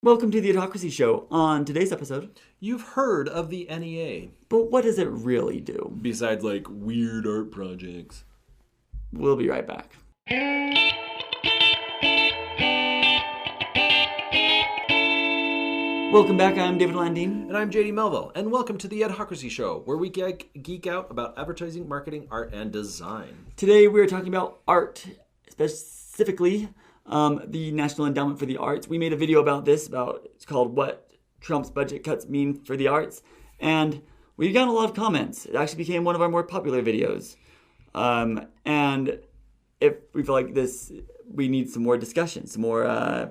Welcome to the Adhocracy Show. On today's episode, You've heard of the NEA. but what does it really do? Besides, weird art projects. We'll be right back. Welcome back. I'm David Landeen. And I'm JD Melville. And welcome to the Adhocracy Show, where we geek out about advertising, marketing, art, and design. Today we're talking about art, specifically the National Endowment for the Arts. We made a video about this, it's called What Trump's Budget Cuts Mean for the Arts. And we've gotten a lot of comments. It actually became one of our more popular videos. And if we feel like we need some more discussion, some more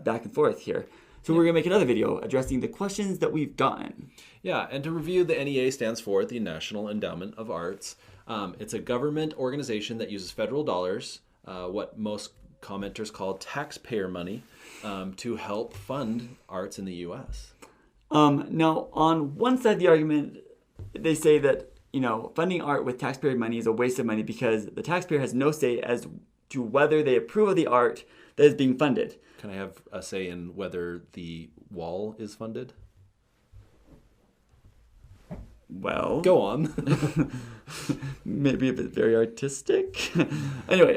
back and forth here. So we're going to make another video addressing the questions that we've gotten. Yeah, and to review, the NEA stands for the National Endowment of Arts. It's a government organization that uses federal dollars, what most commenters call taxpayer money, to help fund arts in the U.S. Now, on one side of the argument, they say that, funding art with taxpayer money is a waste of money because the taxpayer has no say as to whether they approve of the art that is being funded. Can I have a say in whether the wall is funded? Well, go on. Maybe if it's very artistic. Anyway,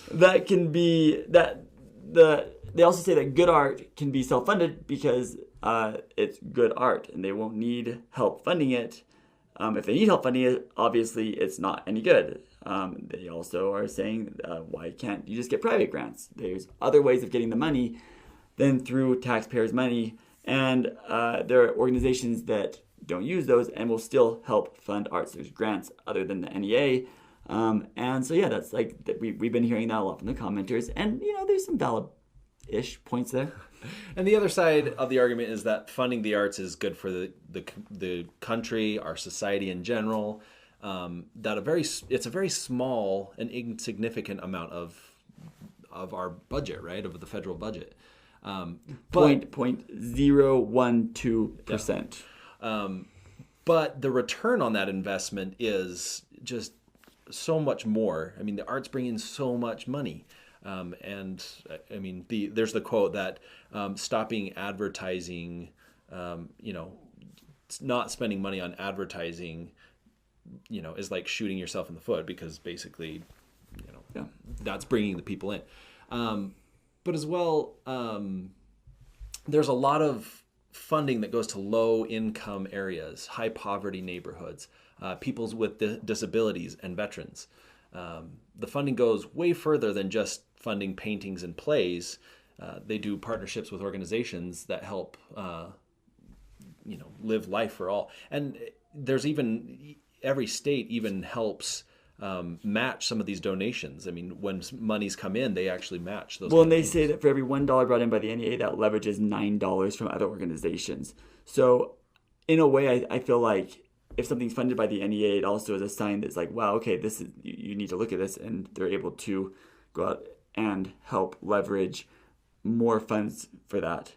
that can be that they also say that good art can be self-funded because it's good art and they won't need help funding it. If they need help funding it, obviously it's not any good. They also are saying, why can't you just get private grants? There's other ways of getting the money than through taxpayers' money. And there are organizations that don't use those and will still help fund arts. There's grants other than the NEA. And so, yeah, that's we've been hearing that a lot from the commenters. And, there's some valid-ish points there. And the other side of the argument is that funding the arts is good for the country, our society in general. It's a very small and insignificant amount of our budget, right, of the federal budget. 0.012%. Yeah. But the return on that investment is just so much more. I mean, the arts bring in so much money. And I mean, there's the quote that stopping advertising, not spending money on advertising, is like shooting yourself in the foot because basically, that's bringing the people in. But as well, there's a lot of funding that goes to low-income areas, high-poverty neighborhoods, people with disabilities, and veterans. The funding goes way further than just funding paintings and plays. They do partnerships with organizations that help, live life for all. And there's every state even helps match some of these donations. I mean, when monies come in, they actually match those. Well, and they say that for every $1 brought in by the NEA, that leverages $9 from other organizations. So in a way, I feel like if something's funded by the NEA, it also is a sign that's like, wow, okay, this is, you need to look at this, and they're able to go out and help leverage more funds for that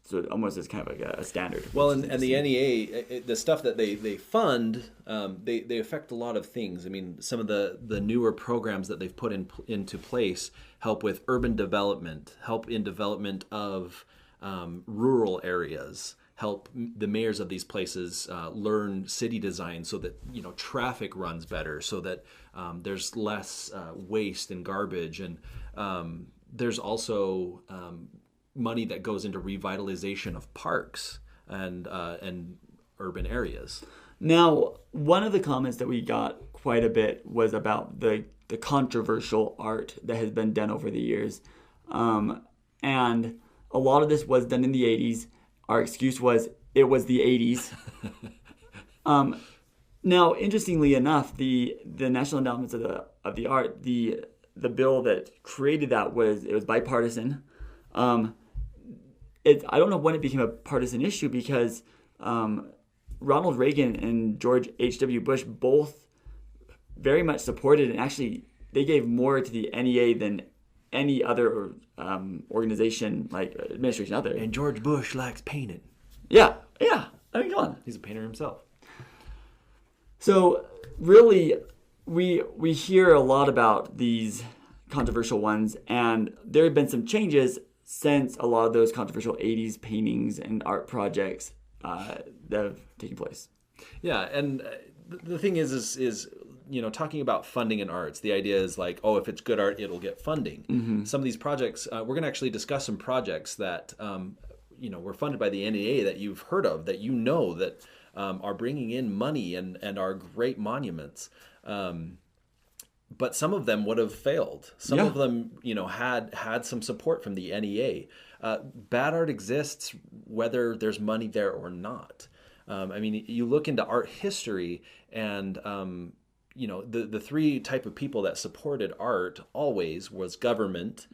so it almost is kind of like a standard. Well, and the NEA, the stuff that they fund, they affect a lot of things. I mean, some of the newer programs that they've put into place help with urban development, help in development of rural areas, help the mayors of these places learn city design so that traffic runs better, so that there's less waste and garbage, and there's also money that goes into revitalization of parks and urban areas. Now, one of the comments that we got quite a bit was about the controversial art that has been done over the years, and a lot of this was done in the 80s. Our excuse was it was the 80s. Now, interestingly enough, the National Endowments of the Art, the bill that created that was bipartisan. I don't know when it became a partisan issue because Ronald Reagan and George H.W. Bush both very much supported, and actually they gave more to the NEA than any other organization, like administration out there. And George Bush likes painting. Yeah. I mean, come on. He's a painter himself. So really, we hear a lot about these controversial ones, and there have been some changes since a lot of those controversial 80s paintings and art projects that have taken place. Yeah, and the thing is talking about funding in arts, the idea is like, oh, if it's good art, it'll get funding. Mm-hmm. Some of these projects, we're going to actually discuss some projects that were funded by the NEA that you've heard of, that that are bringing in money and are great monuments. But some of them would have failed. Some of them, had some support from the NEA. Bad art exists whether there's money there or not. You look into art history, and the three type of people that supported art always was government,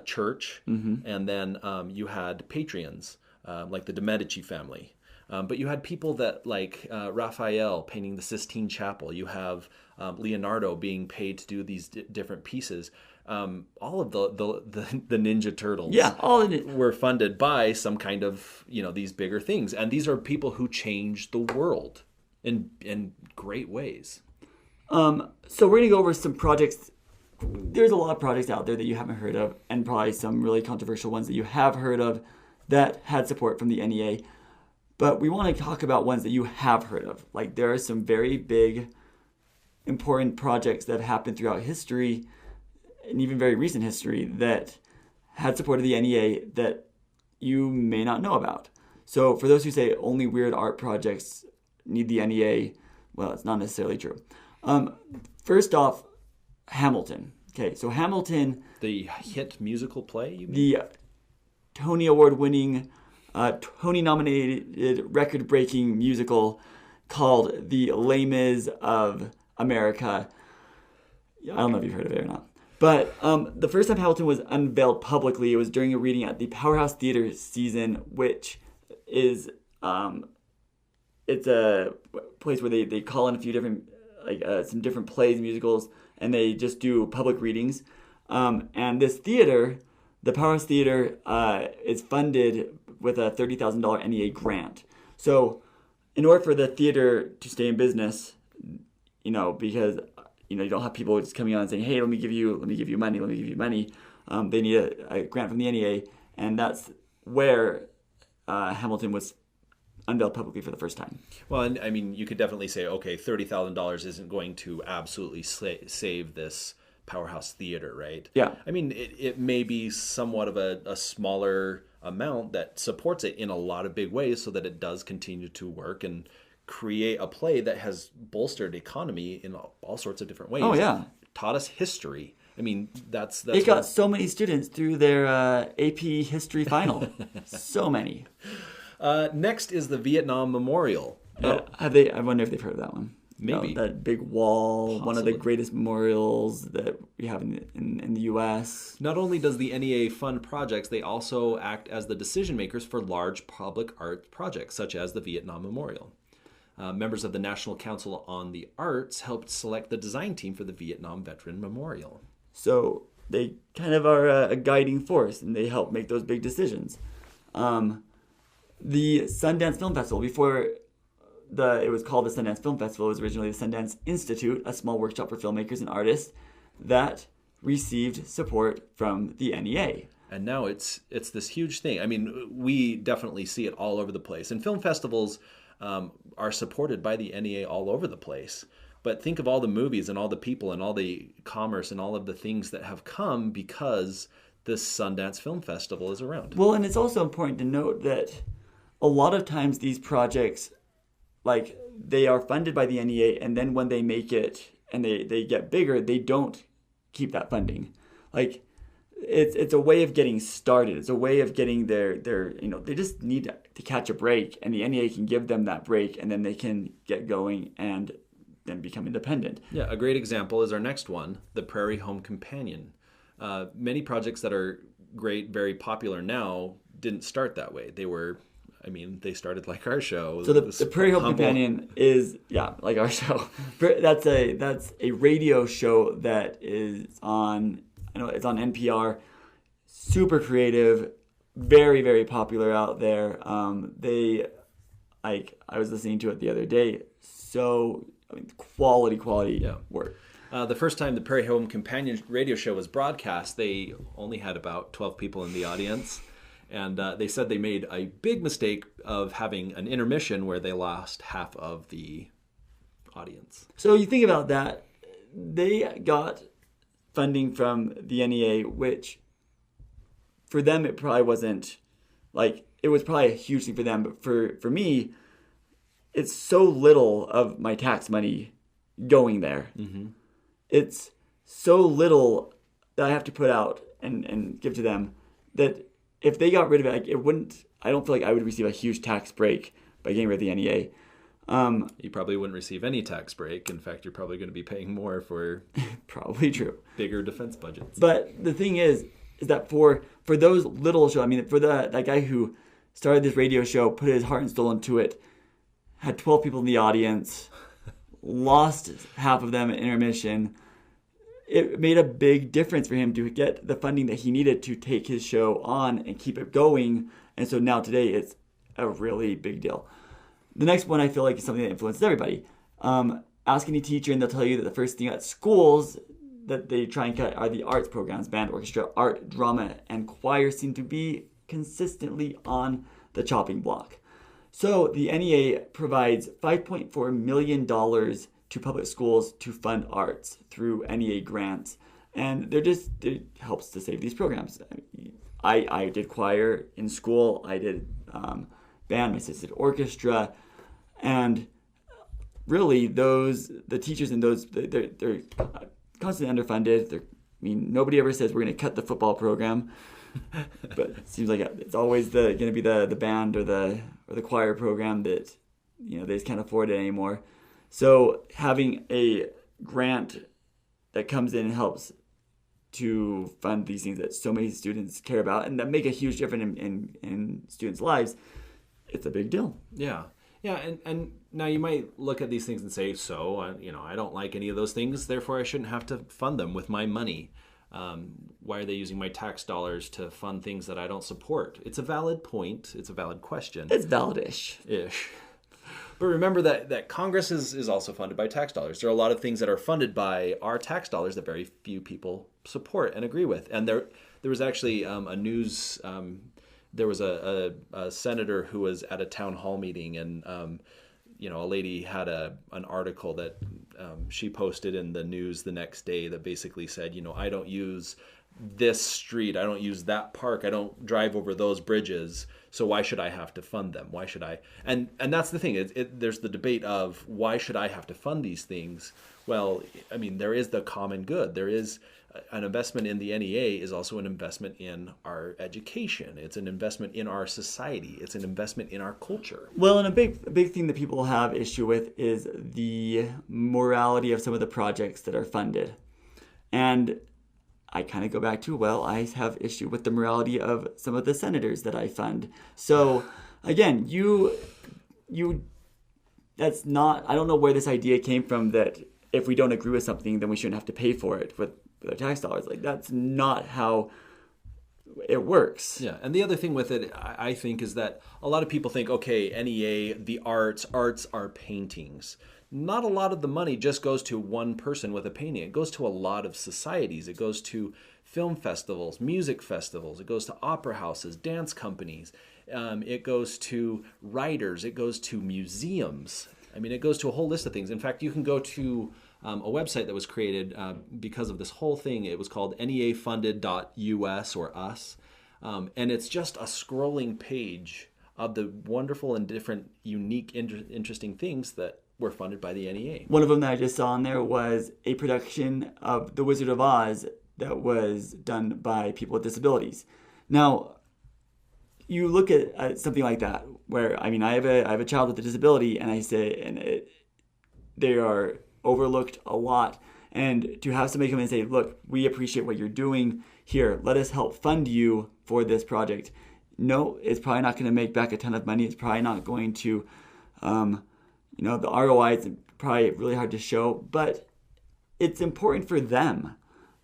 church, and then you had patrons like the de Medici family. But you had people that like Raphael painting the Sistine Chapel. You have Leonardo being paid to do these different pieces. All of the Ninja Turtles, all of it were funded by some kind of these bigger things, and these are people who changed the world in great ways. So we're gonna go over some projects. There's a lot of projects out there that you haven't heard of, and probably some really controversial ones that you have heard of that had support from the NEA. But we want to talk about ones that you have heard of. Like, there are some very big, important projects that have happened throughout history, and even very recent history, that had support of the NEA that you may not know about. So for those who say only weird art projects need the NEA, well, it's not necessarily true. First off, Hamilton. Okay, so Hamilton... The hit musical play, you mean? The Tony Award-winning... Tony-nominated, record-breaking musical called The Les Mis of America. I don't know if you've heard of it or not. But the first time Hamilton was unveiled publicly, it was during a reading at the Powerhouse Theater season, which is it's a place where they call in a few different, some different plays, musicals, and they just do public readings. And this theater, the Powerhouse Theater, is funded with a $30,000 NEA grant. So in order for the theater to stay in business, because you don't have people just coming on and saying, hey, let me give you money, they need a grant from the NEA, and that's where Hamilton was unveiled publicly for the first time. Well, and you could definitely say, okay, $30,000 isn't going to absolutely save this Powerhouse Theater, right? Yeah. It may be somewhat of a smaller amount that supports it in a lot of big ways so that it does continue to work and create a play that has bolstered economy in all sorts of different ways. Oh, yeah. Taught us history. That's it got so many students through their AP history final. So many. Next is the Vietnam Memorial. I wonder if they've heard of that one. Maybe. That big wall, Possibly. one of the greatest memorials that we have in the U.S. Not only does the NEA fund projects, they also act as the decision makers for large public art projects, such as the Vietnam Memorial. Members of the National Council on the Arts helped select the design team for the Vietnam Veteran Memorial. So they kind of are a guiding force, and they help make those big decisions. The Sundance Film Festival, before it was called the Sundance Film Festival, it was originally the Sundance Institute, a small workshop for filmmakers and artists that received support from the NEA. And now it's this huge thing. We definitely see it all over the place. And film festivals are supported by the NEA all over the place. But think of all the movies and all the people and all the commerce and all of the things that have come because this Sundance Film Festival is around. Well, and it's also important to note that a lot of times these projects, they are funded by the NEA, and then when they make it and they get bigger, they don't keep that funding. It's a way of getting started. It's a way of getting their they just need to catch a break, and the NEA can give them that break, and then they can get going and then become independent. Yeah, a great example is our next one, the Prairie Home Companion. Many projects that are great, very popular now, didn't start that way. They started like our show. So the Prairie Home Companion is, like our show. That's a radio show that is on, it's on NPR. Super creative, very, very popular out there. I was listening to it the other day. So, quality work. The first time the Prairie Home Companion radio show was broadcast, they only had about 12 people in the audience. And they said they made a big mistake of having an intermission where they lost half of the audience. So you think about that. They got funding from the NEA, which for them it probably wasn't like, it was probably a huge thing for them. But for me, it's so little of my tax money going there. Mm-hmm. It's so little that I have to put out and give to them that if they got rid of it, I don't feel like I would receive a huge tax break by getting rid of the NEA. You probably wouldn't receive any tax break. In fact, you're probably going to be paying more for probably true bigger defense budgets. But the thing is that for those little shows, I mean, for that guy who started this radio show, put his heart and soul into it, had 12 people in the audience, lost half of them at intermission. It made a big difference for him to get the funding that he needed to take his show on and keep it going. And so now today it's a really big deal. The next one I feel like is something that influences everybody. Ask any teacher and they'll tell you that the first thing at schools that they try and cut are the arts programs. Band, orchestra, art, drama, and choir seem to be consistently on the chopping block. So the NEA provides $5.4 million to public schools to fund arts through NEA grants. And it helps to save these programs. I did choir in school. I did band, my sister did orchestra. And really, the teachers in those, they're constantly underfunded. Nobody ever says we're going to cut the football program. But it seems like it's always going to be the band or the choir program that they just can't afford it anymore. So having a grant that comes in and helps to fund these things that so many students care about and that make a huge difference in students' lives, it's a big deal. Yeah. Yeah, and now you might look at these things and say, I don't like any of those things, therefore I shouldn't have to fund them with my money. Why are they using my tax dollars to fund things that I don't support? It's a valid point. It's a valid question. It's valid-ish. But remember that Congress is also funded by tax dollars. There are a lot of things that are funded by our tax dollars that very few people support and agree with. And there was actually there was a senator who was at a town hall meeting, and a lady had an article that she posted in the news the next day that basically said, I don't use this street, I don't use that park, I don't drive over those bridges, so why should I have to fund them? Why should I? And that's the thing. There's the debate of why should I have to fund these things? Well, there is the common good. There is an investment in the NEA is also an investment in our education. It's an investment in our society. It's an investment in our culture. Well, and a big thing that people have issue with is the morality of some of the projects that are funded. And I kind of go back to, I have issue with the morality of some of the senators that I fund. So again, that's not, I don't know where this idea came from that if we don't agree with something, then we shouldn't have to pay for it with our tax dollars. That's not how it works. Yeah, and the other thing with it, I think, is that a lot of people think, okay, NEA, the arts are paintings. Not a lot of the money just goes to one person with a painting. It goes to a lot of societies. It goes to film festivals, music festivals. It goes to opera houses, dance companies. It goes to writers. It goes to museums. It goes to a whole list of things. In fact, you can go to a website that was created because of this whole thing. It was called neafunded.us or us. And it's just a scrolling page of the wonderful and different, unique, interesting things that were funded by the NEA. One of them that I just saw on there was a production of The Wizard of Oz that was done by people with disabilities. Now, you look at something like that, where I have a child with a disability, and I say, they are overlooked a lot, and to have somebody come in and say, look, we appreciate what you're doing here, let us help fund you for this project. No, it's probably not going to make back a ton of money. It's probably not going to, the ROI is probably really hard to show, but it's important for them.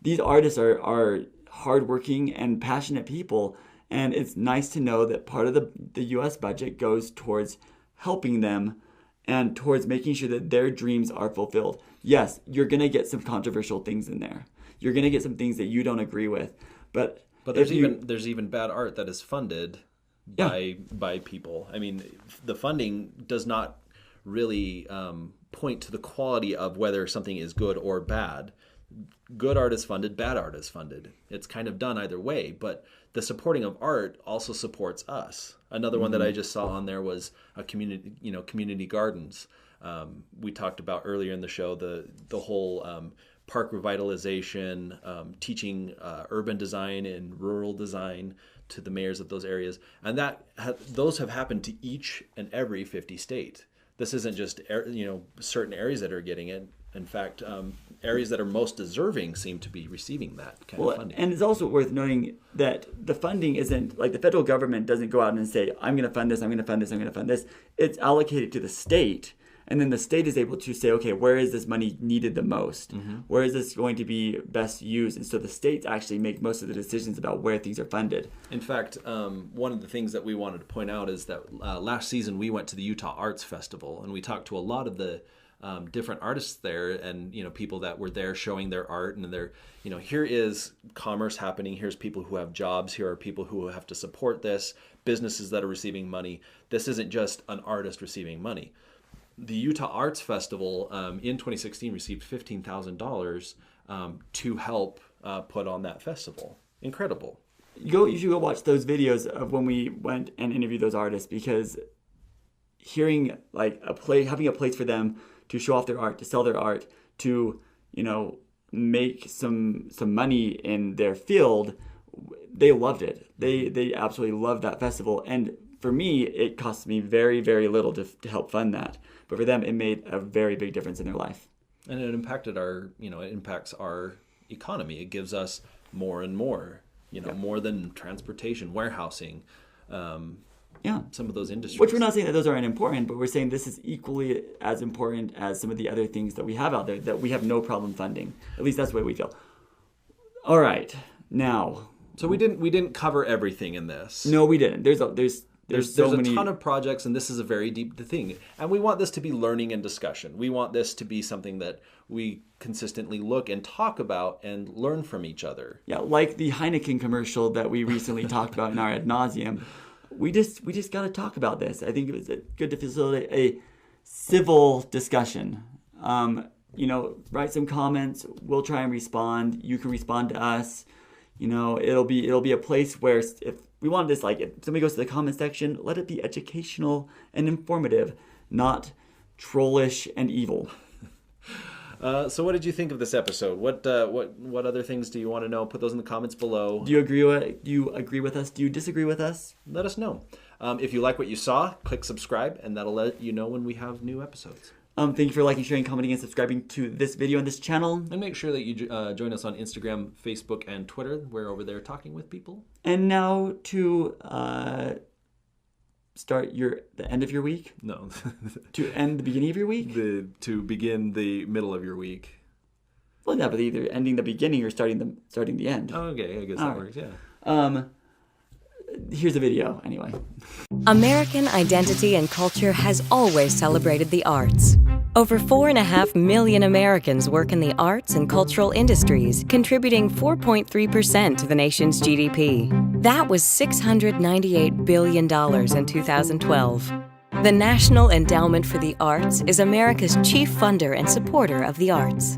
These artists are hardworking and passionate people, and it's nice to know that part of the U.S. budget goes towards helping them and towards making sure that their dreams are fulfilled. Yes, you're going to get some controversial things in there. You're going to get some things that you don't agree with. But there's even bad art that is funded by people. I mean, the funding does not really point to the quality of whether something is good or bad. Good art is funded, bad art is funded. It's kind of done either way, but the supporting of art also supports us. Another one that I just saw on there was a community gardens. We talked about earlier in the show the whole park revitalization, teaching urban design and rural design to the mayors of those areas, and those have happened to each and every 50 state. This isn't just certain areas that are getting it. In fact, areas that are most deserving seem to be receiving that kind of funding. And it's also worth noting that the funding isn't like the federal government doesn't go out and say, I'm going to fund this, I'm going to fund this, I'm going to fund this. It's allocated to the state. And then the state is able to say, okay, where is this money needed the most? Mm-hmm. Where is this going to be best used? And so the states actually make most of the decisions about where things are funded. In fact, one of the things that we wanted to point out is that last season we went to the Utah Arts Festival, and we talked to a lot of the different artists there, and people that were there showing their art, and they're here is commerce happening. Here's people who have jobs. Here are people who have to support this. Businesses that are receiving money. This isn't just an artist receiving money. The Utah Arts Festival in 2016 received $15,000 to help put on that festival. Incredible. You should go watch those videos of when we went and interviewed those artists, because hearing having a place for them to show off their art, to sell their art, to make some money in their field, they loved it. They absolutely loved that festival. And for me, it cost me very, very little to help fund that. But for them, it made a very big difference in their life. And it impacted it impacts our economy. It gives us more and more, more than transportation, warehousing, some of those industries. Which we're not saying that those aren't important, but we're saying this is equally as important as some of the other things that we have out there that we have no problem funding. At least that's the way we feel. All right, now. So we didn't cover everything in this. No, we didn't. There's a ton of projects, and this is a very deep thing. And we want this to be learning and discussion. We want this to be something that we consistently look and talk about and learn from each other. Yeah, like the Heineken commercial that we recently talked about in our ad nauseum. We just got to talk about this. I think it was good to facilitate a civil discussion. Write some comments. We'll try and respond. You can respond to us. It'll be a place where if we want this, if somebody goes to the comment section, let it be educational and informative, not trollish and evil. So what did you think of this episode? What other things do you want to know? Put those in the comments below. Do you agree with us? Do you disagree with us? Let us know. If you like what you saw, click subscribe, and that'll let you know when we have new episodes. Thank you for liking, sharing, commenting, and subscribing to this video and this channel. And make sure that you join us on Instagram, Facebook, and Twitter. We're over there talking with people. And now to start the end of your week? No. To end the beginning of your week? To begin the middle of your week. Well, yeah, but either ending the beginning or starting the end. Oh, okay, I guess that works, yeah. Here's a video, anyway. American identity and culture has always celebrated the arts. Over 4.5 million Americans work in the arts and cultural industries, contributing 4.3% to the nation's GDP. That was $698 billion in 2012. The National Endowment for the Arts is America's chief funder and supporter of the arts.